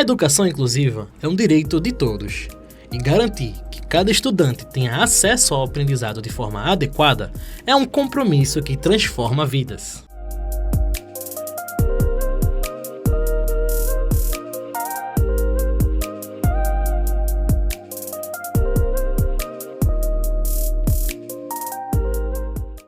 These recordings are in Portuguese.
A educação inclusiva é um direito de todos, e garantir que cada estudante tenha acesso ao aprendizado de forma adequada é um compromisso que transforma vidas.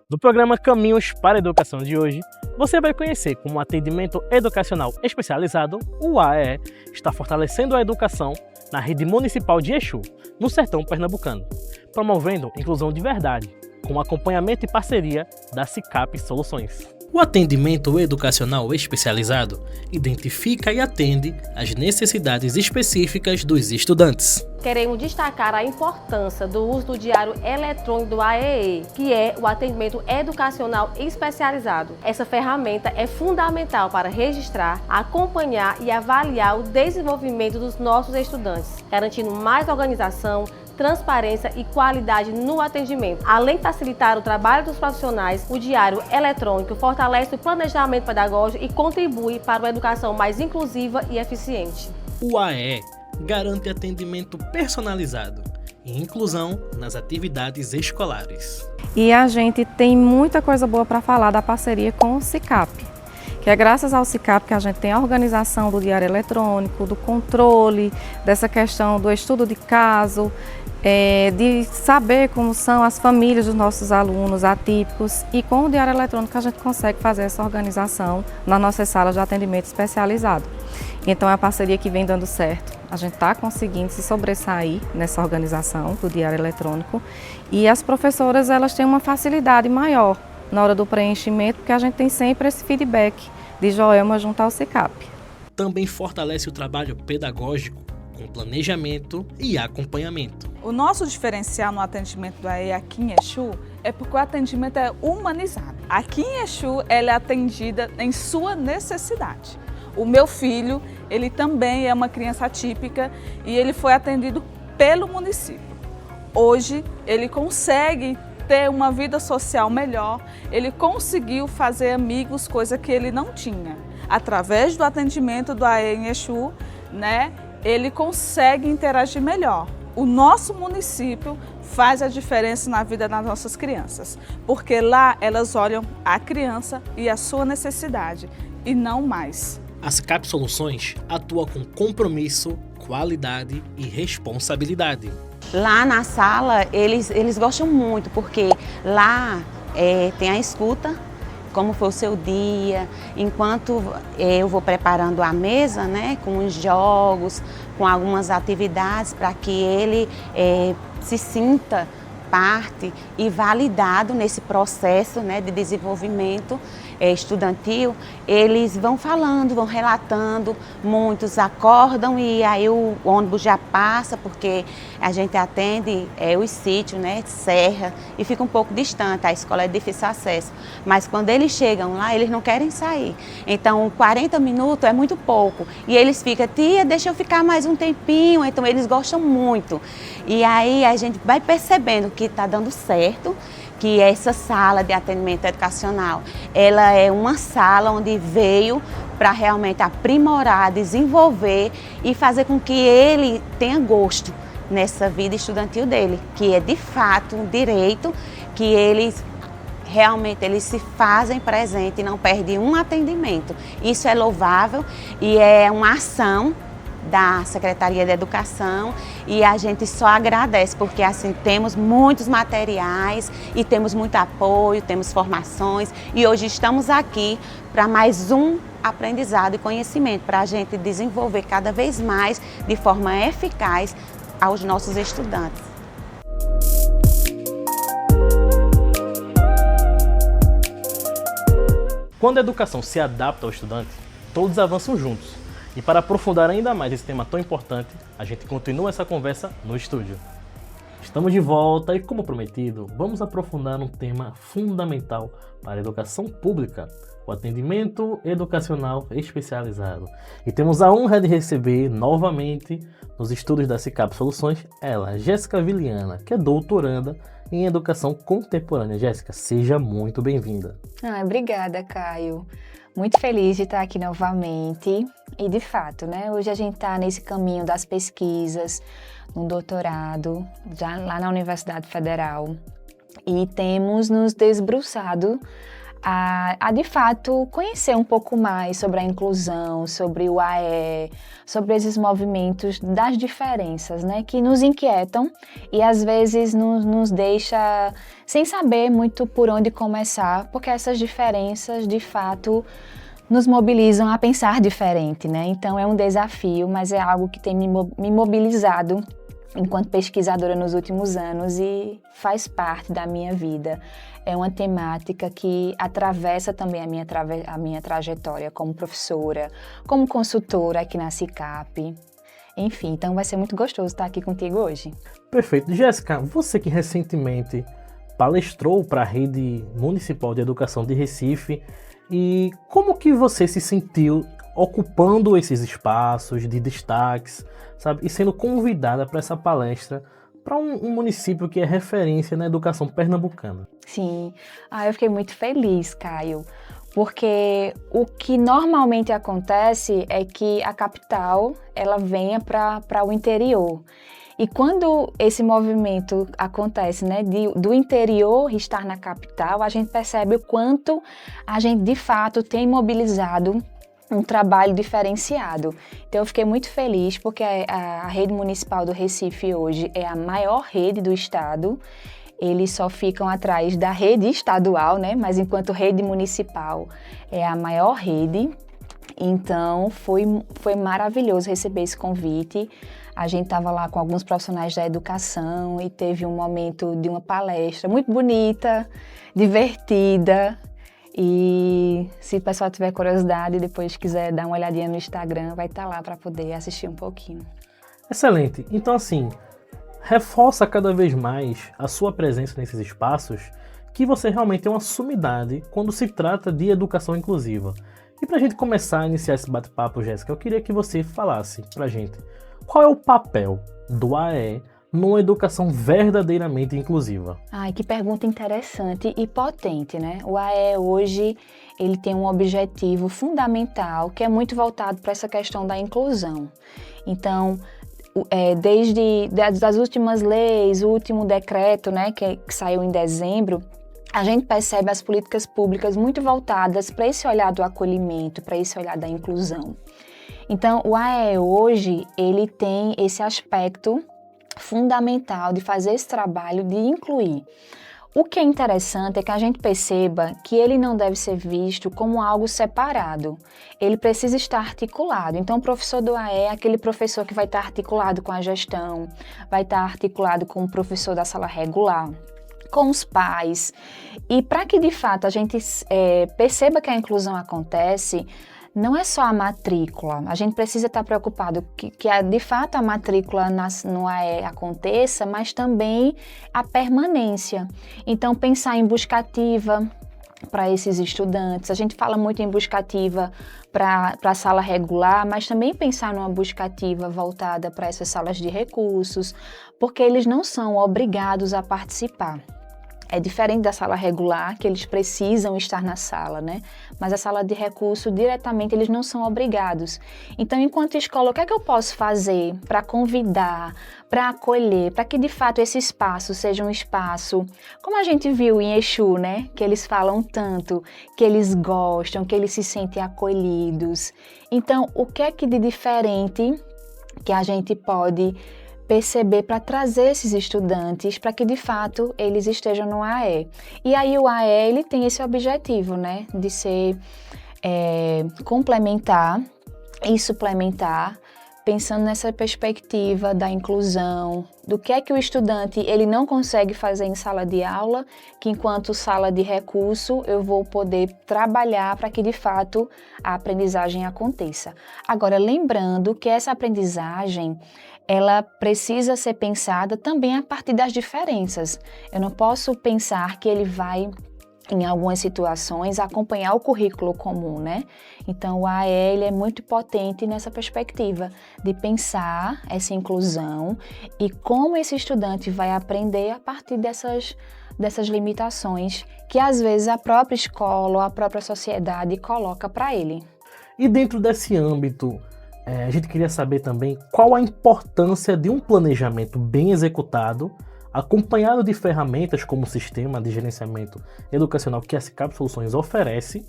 No programa Caminhos para a Educação de hoje, você vai conhecer como o Atendimento Educacional Especializado, o AEE, está fortalecendo a educação na rede municipal de Exu, no sertão pernambucano, promovendo inclusão de verdade, com acompanhamento e parceria da SICAP Soluções. O Atendimento Educacional Especializado identifica e atende às necessidades específicas dos estudantes. Queremos destacar a importância do uso do diário eletrônico do AEE, que é o Atendimento Educacional Especializado. Essa ferramenta é fundamental para registrar, acompanhar e avaliar o desenvolvimento dos nossos estudantes, garantindo mais organização, transparência e qualidade no atendimento. Além de facilitar o trabalho dos profissionais, o diário eletrônico fortalece o planejamento pedagógico e contribui para uma educação mais inclusiva e eficiente. O AEE garante atendimento personalizado e inclusão nas atividades escolares. E a gente tem muita coisa boa para falar da parceria com o SICAP, que é graças ao SICAP que a gente tem a organização do diário eletrônico, do controle, dessa questão do estudo de caso, de saber como são as famílias dos nossos alunos atípicos, e com o diário eletrônico a gente consegue fazer essa organização nas nossas salas de atendimento especializado. Então é uma parceria que vem dando certo, a gente está conseguindo se sobressair nessa organização do diário eletrônico, e as professoras elas têm uma facilidade maior na hora do preenchimento, porque a gente tem sempre esse feedback de Joelma junto ao SICAP. Também fortalece o trabalho pedagógico com planejamento e acompanhamento. O nosso diferencial no atendimento do AEE aqui em Exu é porque o atendimento é humanizado. Aqui em Exu ela é atendida em sua necessidade. O meu filho, ele também é uma criança atípica e ele foi atendido pelo município. Hoje ele consegue ter uma vida social melhor, ele conseguiu fazer amigos, coisa que ele não tinha. Através do atendimento do AEE em Exu, ele consegue interagir melhor. O nosso município faz a diferença na vida das nossas crianças, porque lá elas olham a criança e a sua necessidade, e não mais. A SICAP Soluções atua com compromisso, qualidade e responsabilidade. Lá na sala, eles gostam muito, porque lá tem a escuta, como foi o seu dia, enquanto eu vou preparando a mesa, com os jogos, com algumas atividades, para que ele se sinta parte e validado nesse processo de desenvolvimento estudantil. Eles vão falando, vão relatando, muitos acordam e aí o ônibus já passa, porque a gente atende os sítios, serra, e fica um pouco distante, a escola é de difícil acesso, mas quando eles chegam lá, eles não querem sair, então 40 minutos é muito pouco, e eles ficam, tia, deixa eu ficar mais um tempinho, então eles gostam muito, e aí a gente vai percebendo que está dando certo, que essa sala de atendimento educacional, ela é uma sala onde veio para realmente aprimorar, desenvolver e fazer com que ele tenha gosto nessa vida estudantil dele, que é de fato um direito que eles realmente se fazem presente e não perdem um atendimento. Isso é louvável e é uma ação da Secretaria de Educação e a gente só agradece, porque assim temos muitos materiais e temos muito apoio, temos formações e hoje estamos aqui para mais um aprendizado e conhecimento para a gente desenvolver cada vez mais de forma eficaz aos nossos estudantes. Quando a educação se adapta ao estudante, todos avançam juntos. E para aprofundar ainda mais esse tema tão importante, a gente continua essa conversa no estúdio. Estamos de volta e, como prometido, vamos aprofundar um tema fundamental para a educação pública, o atendimento educacional especializado. E temos a honra de receber novamente nos estudos da SICAP Soluções, ela, Jéssica Viliana, que é doutoranda em Educação Contemporânea. Jéssica, seja muito bem-vinda. Obrigada, Caio. Muito feliz de estar aqui novamente e, de fato, né, hoje a gente está nesse caminho das pesquisas, no doutorado, já lá na Universidade Federal, e temos nos debruçado a de fato conhecer um pouco mais sobre a inclusão, sobre o AE, sobre esses movimentos das diferenças, né, que nos inquietam e às vezes nos deixa sem saber muito por onde começar, porque essas diferenças de fato nos mobilizam a pensar diferente, né? Então é um desafio, mas é algo que tem me mobilizado enquanto pesquisadora nos últimos anos e faz parte da minha vida. É uma temática que atravessa também a minha trajetória como professora, como consultora aqui na SICAP. Enfim, então vai ser muito gostoso estar aqui contigo hoje. Perfeito. Jéssica, você que recentemente palestrou para a Rede Municipal de Educação de Recife, e como que você se sentiu ocupando esses espaços de destaques, sabe, e sendo convidada para essa palestra para um município que é referência na educação pernambucana? Sim, eu fiquei muito feliz, Caio, porque o que normalmente acontece é que a capital ela venha para o interior. E quando esse movimento acontece, né, do interior estar na capital, a gente percebe o quanto a gente de fato tem mobilizado um trabalho diferenciado. Então eu fiquei muito feliz porque a Rede Municipal do Recife hoje é a maior rede do estado. Eles só ficam atrás da rede estadual, né? Mas enquanto rede municipal é a maior rede. Então foi maravilhoso receber esse convite. A gente estava lá com alguns profissionais da educação e teve um momento de uma palestra muito bonita, divertida. E se o pessoal tiver curiosidade, depois quiser dar uma olhadinha no Instagram, vai estar lá para poder assistir um pouquinho. Excelente. Então, assim, reforça cada vez mais a sua presença nesses espaços, que você realmente é uma sumidade quando se trata de educação inclusiva. E para a gente começar a iniciar esse bate-papo, Jéssica, eu queria que você falasse para a gente qual é o papel do AE numa educação verdadeiramente inclusiva. Ai, que pergunta interessante e potente, né? O AE hoje, ele tem um objetivo fundamental que é muito voltado para essa questão da inclusão. Então, desde as últimas leis, o último decreto, né, que saiu em dezembro, a gente percebe as políticas públicas muito voltadas para esse olhar do acolhimento, para esse olhar da inclusão. Então, o AE hoje, ele tem esse aspecto fundamental de fazer esse trabalho de incluir. O que é interessante é que a gente perceba que ele não deve ser visto como algo separado. Ele precisa estar articulado. Então, o professor do AE é aquele professor que vai estar articulado com a gestão, vai estar articulado com o professor da sala regular, com os pais. E para que, de fato, a gente perceba que a inclusão acontece, não é só a matrícula. A gente precisa estar preocupado que de fato a matrícula no AE aconteça, mas também a permanência. Então, pensar em buscativa para esses estudantes. A gente fala muito em buscativa para a sala regular, mas também pensar numa buscativa voltada para essas salas de recursos, porque eles não são obrigados a participar. É diferente da sala regular, que eles precisam estar na sala, né? Mas a sala de recurso, diretamente, eles não são obrigados. Então, enquanto escola, o que é que eu posso fazer para convidar, para acolher, para que, de fato, esse espaço seja um espaço, como a gente viu em Exu, né? Que eles falam tanto, que eles gostam, que eles se sentem acolhidos. Então, o que é que de diferente que a gente pode perceber para trazer esses estudantes para que de fato eles estejam no AE. E aí o AE ele tem esse objetivo, né, de ser complementar e suplementar, pensando nessa perspectiva da inclusão, do que é que o estudante ele não consegue fazer em sala de aula, que enquanto sala de recurso eu vou poder trabalhar para que de fato a aprendizagem aconteça. Agora, lembrando que essa aprendizagem ela precisa ser pensada também a partir das diferenças. Eu não posso pensar que ele vai, em algumas situações, acompanhar o currículo comum, né? Então, o AE ele é muito potente nessa perspectiva de pensar essa inclusão e como esse estudante vai aprender a partir dessas limitações que às vezes a própria escola ou a própria sociedade coloca para ele. E dentro desse âmbito, a gente queria saber também qual a importância de um planejamento bem executado, acompanhado de ferramentas como o Sistema de Gerenciamento Educacional que a SICAP Soluções oferece,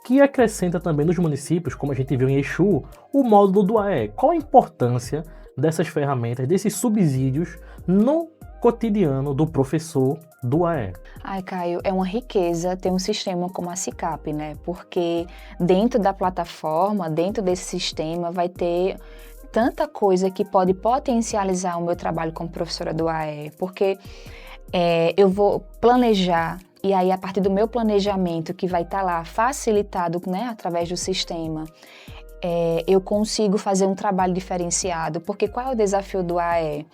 que acrescenta também nos municípios, como a gente viu em Exu, o módulo do AE. Qual a importância dessas ferramentas, desses subsídios no cotidiano do professor do AE? Ai, Caio, é uma riqueza ter um sistema como a SICAP, né? Porque dentro da plataforma, dentro desse sistema, vai ter tanta coisa que pode potencializar o meu trabalho como professora do AE, porque eu vou planejar, e aí a partir do meu planejamento, que vai estar lá facilitado, né, através do sistema, eu consigo fazer um trabalho diferenciado, porque qual é o desafio do AE?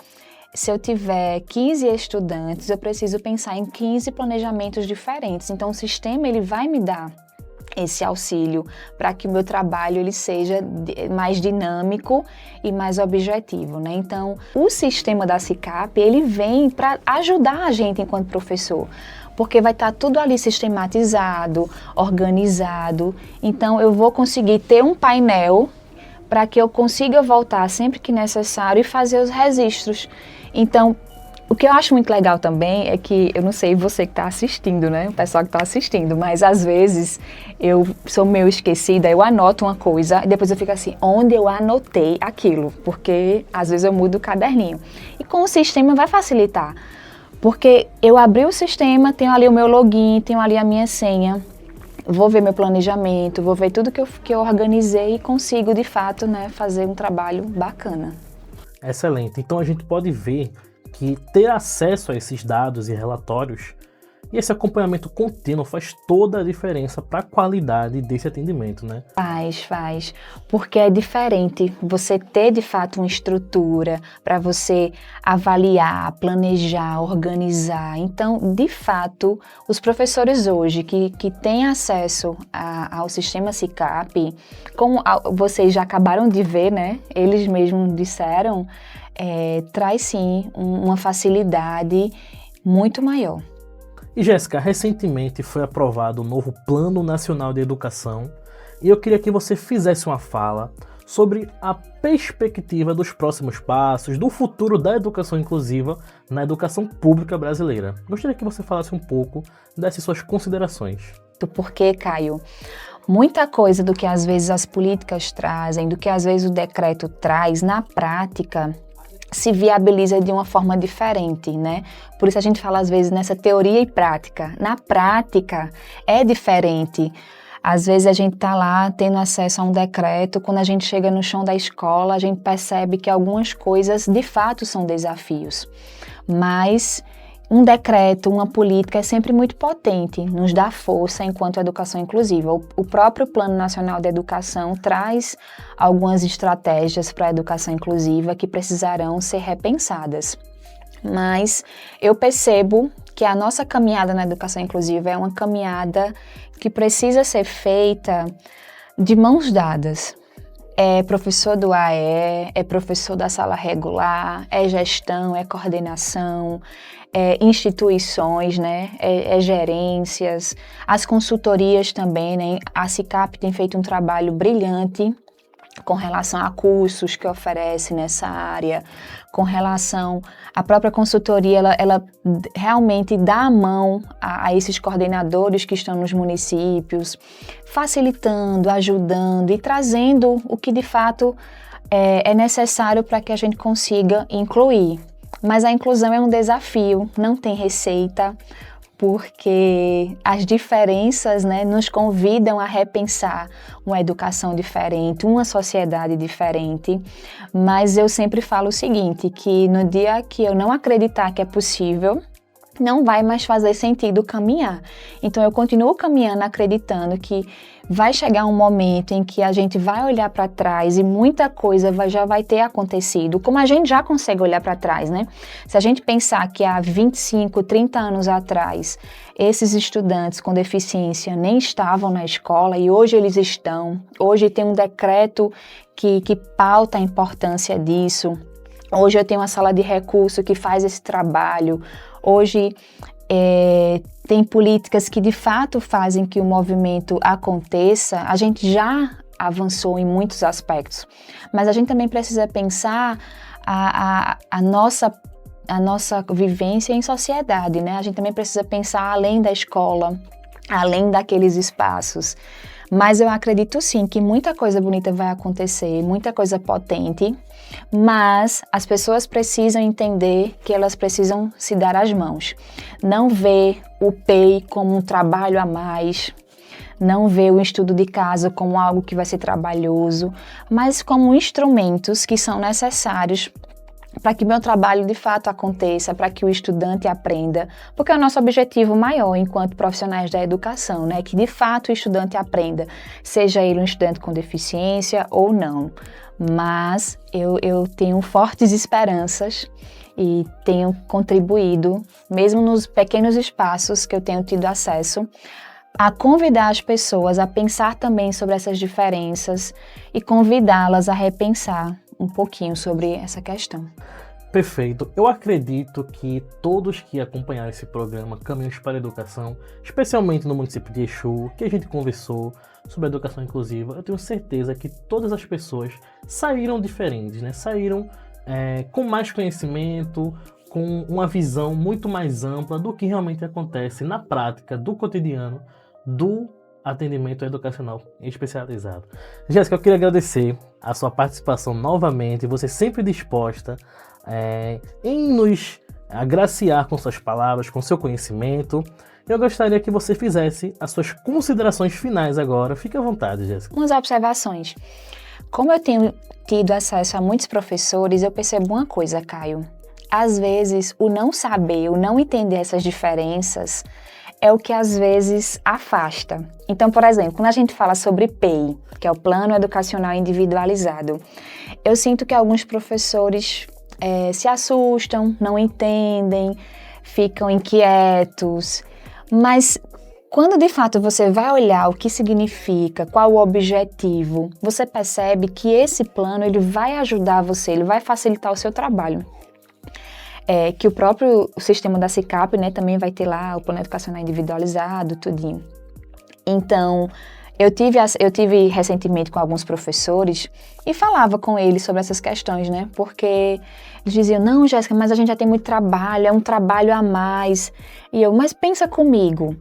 Se eu tiver 15 estudantes, eu preciso pensar em 15 planejamentos diferentes. Então, o sistema ele vai me dar esse auxílio para que o meu trabalho ele seja mais dinâmico e mais objetivo, né? Então, o sistema da SICAP, ele vem para ajudar a gente enquanto professor, porque vai estar tudo ali sistematizado, organizado. Então, eu vou conseguir ter um painel para que eu consiga voltar sempre que necessário e fazer os registros. Então, o que eu acho muito legal também é que, eu não sei você que está assistindo, né? O pessoal que está assistindo, mas às vezes eu sou meio esquecida, eu anoto uma coisa e depois eu fico assim, onde eu anotei aquilo? Porque às vezes eu mudo o caderninho. E com o sistema vai facilitar, porque eu abri o sistema, tenho ali o meu login, tenho ali a minha senha, vou ver meu planejamento, vou ver tudo que eu organizei e consigo, de fato, né, fazer um trabalho bacana. Excelente. Então a gente pode ver que ter acesso a esses dados e relatórios e esse acompanhamento contínuo faz toda a diferença para a qualidade desse atendimento, né? Faz. Porque é diferente você ter, de fato, uma estrutura para você avaliar, planejar, organizar. Então, de fato, os professores hoje que têm acesso ao sistema SICAP, como vocês já acabaram de ver, né? Eles mesmos disseram, traz sim uma facilidade muito maior. E Jéssica, recentemente foi aprovado o novo Plano Nacional de Educação e eu queria que você fizesse uma fala sobre a perspectiva dos próximos passos, do futuro da educação inclusiva na educação pública brasileira. Gostaria que você falasse um pouco dessas suas considerações. Porque, Caio, muita coisa do que às vezes as políticas trazem, do que às vezes o decreto traz, na prática, se viabiliza de uma forma diferente, né? Por isso a gente fala às vezes nessa teoria e prática. Na prática é diferente. Às vezes a gente está lá tendo acesso a um decreto, quando a gente chega no chão da escola, a gente percebe que algumas coisas de fato são desafios. Mas um decreto, uma política é sempre muito potente, nos dá força enquanto educação inclusiva. O próprio Plano Nacional de Educação traz algumas estratégias para a educação inclusiva que precisarão ser repensadas. Mas eu percebo que a nossa caminhada na educação inclusiva é uma caminhada que precisa ser feita de mãos dadas. É professor do AE, é professor da sala regular, é gestão, é coordenação, instituições, né? Gerências, as consultorias também, né? A SICAP tem feito um trabalho brilhante com relação a cursos que oferece nessa área, com relação à própria consultoria, ela realmente dá a mão a esses coordenadores que estão nos municípios, facilitando, ajudando e trazendo o que de fato é necessário para que a gente consiga incluir. Mas a inclusão é um desafio, não tem receita, porque as diferenças, né, nos convidam a repensar uma educação diferente, uma sociedade diferente. Mas eu sempre falo o seguinte, que no dia que eu não acreditar que é possível, não vai mais fazer sentido caminhar. Então eu continuo caminhando acreditando que vai chegar um momento em que a gente vai olhar para trás e muita coisa já vai ter acontecido, como a gente já consegue olhar para trás, né? Se a gente pensar que há 25, 30 anos atrás, esses estudantes com deficiência nem estavam na escola e hoje eles estão, hoje tem um decreto que pauta a importância disso, hoje eu tenho uma sala de recurso que faz esse trabalho, hoje tem políticas que de fato fazem que o movimento aconteça. A gente já avançou em muitos aspectos, mas a gente também precisa pensar a nossa vivência em sociedade, né? A gente também precisa pensar além da escola, além daqueles espaços. Mas eu acredito sim que muita coisa bonita vai acontecer, muita coisa potente, mas as pessoas precisam entender que elas precisam se dar as mãos. Não ver o PEI como um trabalho a mais, não ver o estudo de casa como algo que vai ser trabalhoso, mas como instrumentos que são necessários para que meu trabalho de fato aconteça, para que o estudante aprenda, porque é o nosso objetivo maior enquanto profissionais da educação, né? Que de fato o estudante aprenda, seja ele um estudante com deficiência ou não. Mas eu tenho fortes esperanças e tenho contribuído, mesmo nos pequenos espaços que eu tenho tido acesso, a convidar as pessoas a pensar também sobre essas diferenças e convidá-las a repensar um pouquinho sobre essa questão. Perfeito. Eu acredito que todos que acompanharam esse programa Caminhos para a Educação, especialmente no município de Exu, que a gente conversou sobre a educação inclusiva, eu tenho certeza que todas as pessoas saíram diferentes, né? Saíram com mais conhecimento, com uma visão muito mais ampla do que realmente acontece na prática do cotidiano do atendimento educacional especializado. Jéssica, eu queria agradecer a sua participação novamente, você sempre disposta em nos agraciar com suas palavras, com seu conhecimento. Eu gostaria que você fizesse as suas considerações finais agora. Fique à vontade, Jéssica. Umas observações. Como eu tenho tido acesso a muitos professores, eu percebo uma coisa, Caio. Às vezes, o não saber, o não entender essas diferenças é o que às vezes afasta. Então, por exemplo, quando a gente fala sobre PEI, que é o Plano Educacional Individualizado, eu sinto que alguns professores se assustam, não entendem, ficam inquietos, mas quando de fato você vai olhar o que significa, qual o objetivo, você percebe que esse plano ele vai ajudar você, ele vai facilitar o seu trabalho. Que o próprio sistema da SICAP, né, também vai ter lá o plano educacional individualizado, tudinho. Então, eu tive recentemente com alguns professores e falava com eles sobre essas questões, né, porque eles diziam, não, Jéssica, mas a gente já tem muito trabalho, é um trabalho a mais. E eu, mas pensa comigo,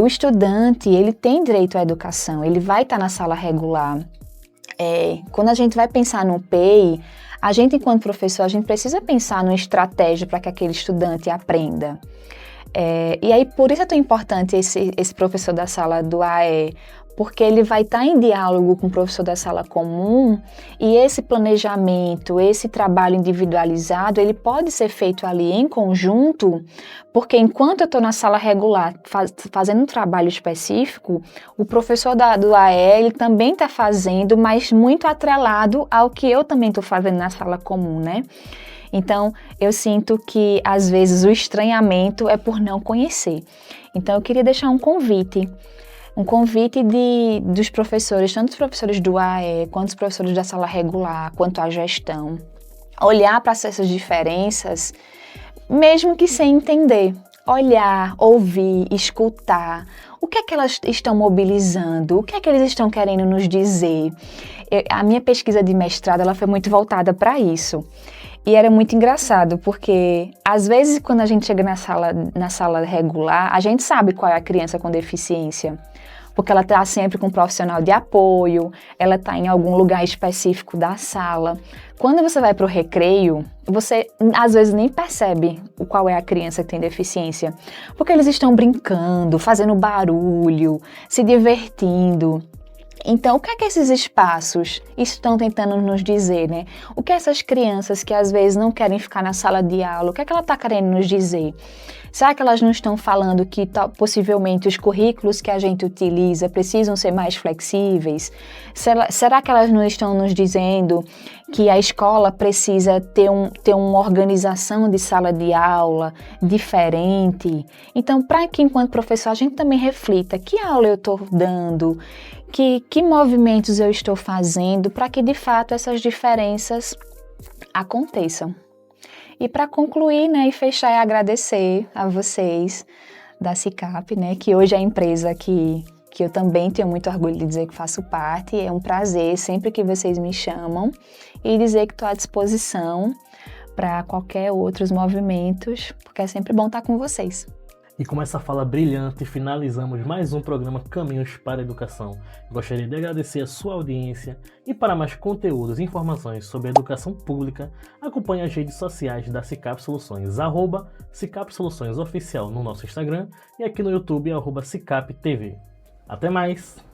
o estudante, ele tem direito à educação, ele vai estar na sala regular. Quando a gente vai pensar no PEI, a gente, enquanto professor, a gente precisa pensar numa estratégia para que aquele estudante aprenda. E aí, por isso é tão importante esse professor da sala do AE, porque ele vai estar em diálogo com o professor da sala comum e esse planejamento, esse trabalho individualizado, ele pode ser feito ali em conjunto, porque enquanto eu estou na sala regular fazendo um trabalho específico, o professor do AE, ele também está fazendo, mas muito atrelado ao que eu também estou fazendo na sala comum, né? Então, eu sinto que, às vezes, o estranhamento é por não conhecer. Então, eu queria deixar um convite dos professores, tanto os professores do AE, quanto os professores da sala regular, quanto a gestão, olhar para essas diferenças, mesmo que sem entender. Olhar, ouvir, escutar. O que é que elas estão mobilizando? O que é que eles estão querendo nos dizer? A minha pesquisa de mestrado ela foi muito voltada para isso. E era muito engraçado, porque às vezes quando a gente chega na sala regular, a gente sabe qual é a criança com deficiência, porque ela está sempre com um profissional de apoio, ela está em algum lugar específico da sala. Quando você vai para o recreio, você às vezes nem percebe qual é a criança que tem deficiência, porque eles estão brincando, fazendo barulho, se divertindo. Então, o que é que esses espaços estão tentando nos dizer, né? O que essas crianças que às vezes não querem ficar na sala de aula, o que é que ela está querendo nos dizer? Será que elas não estão falando que possivelmente os currículos que a gente utiliza precisam ser mais flexíveis? Será que elas não estão nos dizendo que a escola precisa ter uma organização de sala de aula diferente? Então, para que enquanto professor a gente também reflita que aula eu estou dando, que movimentos eu estou fazendo para que de fato essas diferenças aconteçam. E para concluir, né, e fechar, é agradecer a vocês da SICAP, né, que hoje é a empresa que eu também tenho muito orgulho de dizer que faço parte. É um prazer sempre que vocês me chamam e dizer que estou à disposição para qualquer outros movimentos, porque é sempre bom estar com vocês. E com essa fala brilhante, finalizamos mais um programa Caminhos para a Educação. Gostaria de agradecer a sua audiência e para mais conteúdos e informações sobre a educação pública, acompanhe as redes sociais da SICAP Soluções, @SICAP Soluções Oficial no nosso Instagram e aqui no YouTube, @SICAP TV. Até mais!